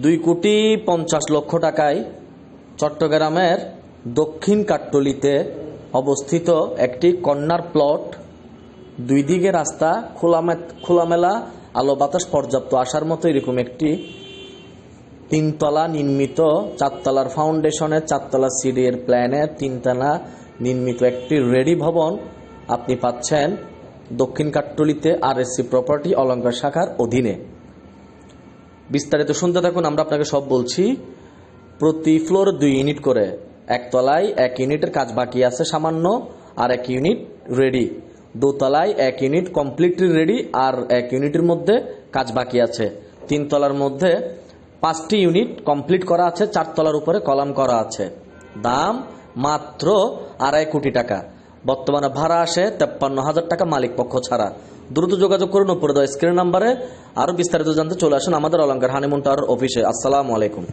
2,50,00,000 টাকায় চট্টগ্রামের দক্ষিণ কাট্টলিতে অবস্থিত একটি কর্নার প্লট, দুই দিকে রাস্তা, খোলামেলা আলো বাতাস পর্যাপ্ত আসার মতো এরকম একটি 3 তলা নির্মিত, 4 তলার ফাউন্ডেশনে, 4 তলা সিঁড়ি এর প্ল্যানে 3 তলা নির্মিত একটি রেডি ভবন আপনি পাচ্ছেন দক্ষিণ কাট্টলিতে RSC প্রপার্টি অলংকার শাখার অধীনে। বিস্তারিত শুনতে থাকুন, আমরা আপনাকে সব বলছি। প্রতি ফ্লোর 2 ইউনিট করে, একতলায় 1 ইউনিটের কাজ বাকি আছে সামান্য, আর 1 ইউনিট রেডি। দোতলায় 1 ইউনিট কমপ্লিটলি রেডি, আর 1 ইউনিটের মধ্যে কাজ বাকি আছে। 3 তলার মধ্যে 5টি ইউনিট কমপ্লিট করা আছে, 4 তলার উপরে কলাম করা আছে। দাম মাত্র 2.5 কোটি টাকা। বর্তমানে ভাড়া আসে 53,000 টাকা মালিক পক্ষ ছাড়া। দ্রুত যোগাযোগ করুন উপরে দেওয়া স্ক্রিন নাম্বারে। আরো বিস্তারিত জানতে চলে আসুন আমাদের অলংকার হানিমুন টাওয়ার অফিসে। আসসালামু আলাইকুম।